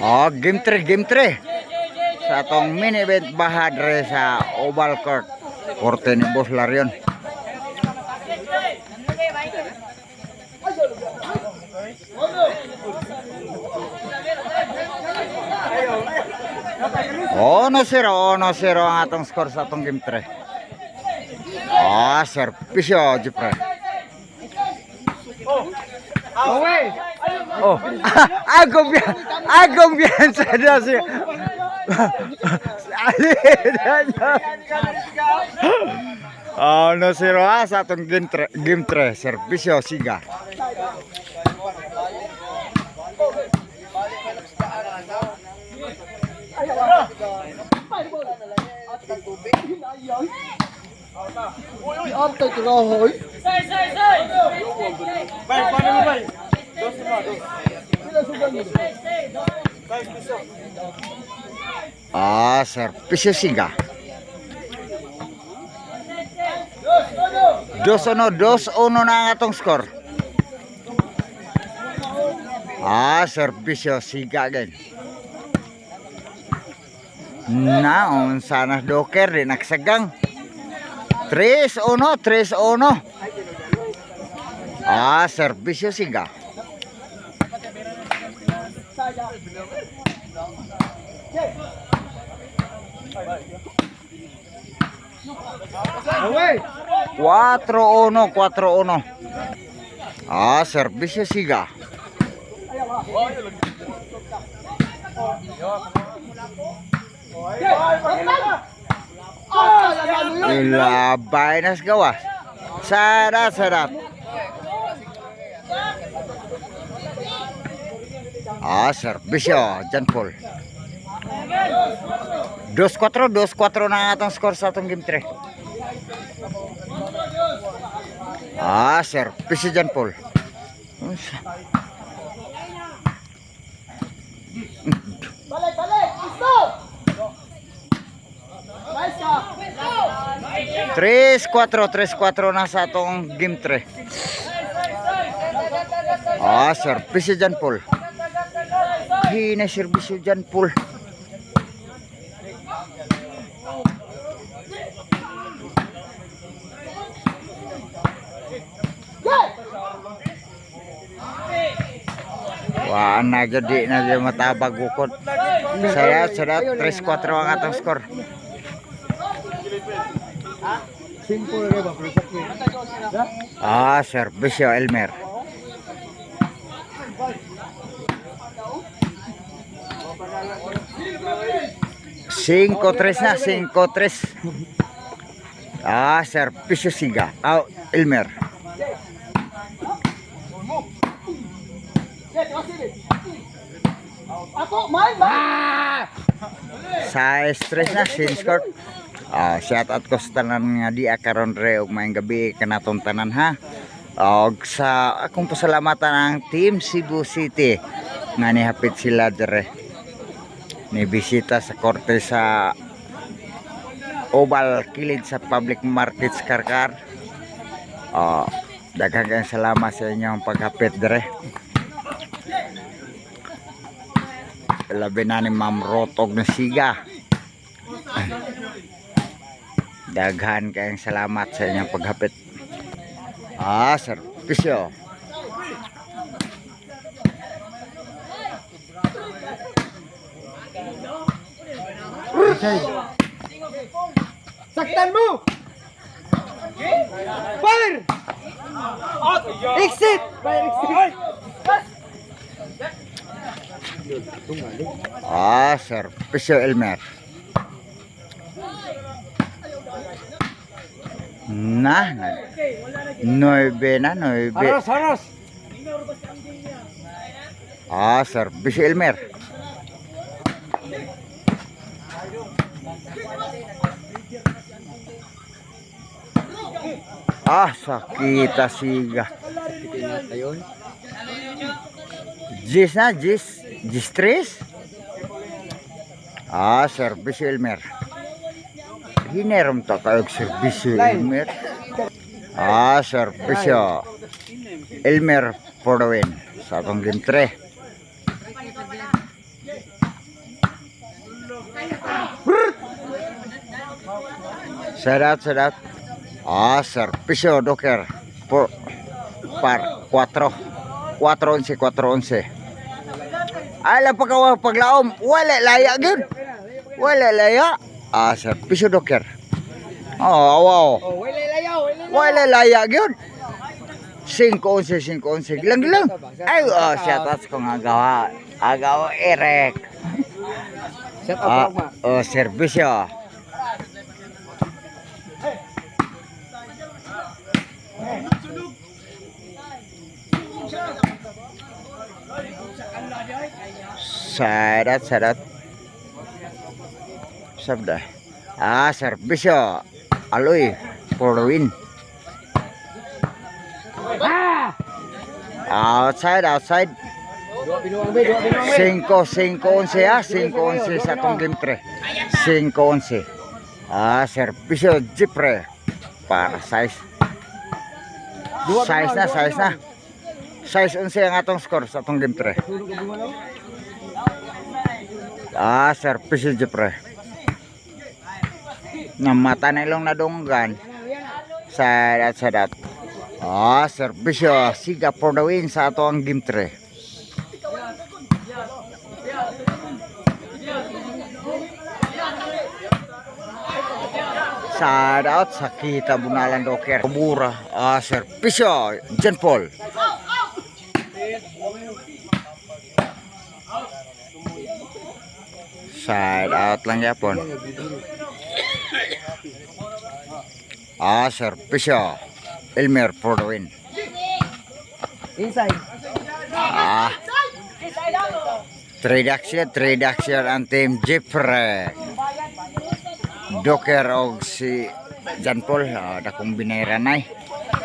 Oh, game 3 sa atong mini event bahadre sa Oval Court. Korte ni Boss Larion. Ono 0 ang atong score sa atong game 3. Ah, servisyo, Jepre. Away. Oh, agong biyan sa dasi. Ono 0 sa atong game 3, servisyo siga. Uy, antay ko na hoy. Say. Bay, paano mo bay? Dos. Sila sugan mo. Bay, piso. Ah, servisyo siga. 2-1 na ang atong score. Ah, servisyo siga again. Naon sana doker di naksagang. 3-1. Ah, servisyo siga. Away. 4-1. Ah, servisyo siga. Ilabay na sa gawas. Sadat. Ah, servisyo, John Paul. 2-4 na ang atong score sa atong game 3. Ah, servisyo, John Paul. Balik. Stop. Nice ka. 3-4 na sa atong game 3. Ah, servisyo, John Paul. Hina servisyo, John Paul. Wah, na jadi na di matabag ukod. Saya 3-4 ang atong score. Simple ba pero sakit. Ah, servisyo Elmer. Cinco tres. Ah, servisyo siga. Ah, Elmer. Ako, man. Sa stress na sin score. Shout out ko sa tanan nga di karon re og maayong gabi kanatong tanan ha. Og sa akong pasalamatan ang Team Cebu City nga nihapit sila dire. Ni bisita sa korte sa Oval kilid sa Public Markets Karkar. Daghang salamat sa inyong paghapit dire. Labi na ni Ma'am Rotog na siga. Daghan kayong salamat sa inyong paghapit. Ah, servisyo. Saktan mo. Fire. Exit. Ah, servisyo Elmer. Nah, 9. Haros. Ah, servisyo Elmer. Ah, sakita siga. Jis 3. Ah, servisyo Elmer. Hinerom to kayong servisyo Elmer. Ah, servisyo Elmer for the win sa atong game 3. Sedat. Servisyo Doker. Par 4. 4-11. Ala paglaom, wala laya gyud. Wala laya. Servisyo Doker. Oh, wow. Wala laya gyud. 5-11. Gilang. Ay, shout out ko nga agaw Eric. Set up ma. Servisyo. Sadat. Sabda. Servisyo. Aloy. For the win. Outside. 5-11 ya. 5-11 sa atong game 3. 5-11. Servisyo Jipre. Para size. Size na. Size 11 ang atong score sa atong game 3. Servisyo Jipre. Namata na ilong nadunggan. Sadat. Servisyo Siga for the win sa ato ang game 3. Shout out sa kita Bunalan Doker. Mura. Servisyo John Paul. Shout out lang yapon. Servisyo Elmer for the win. Inside. Trade action ang team Jeffrey Doker og si John Paul. Dakong binayran ay.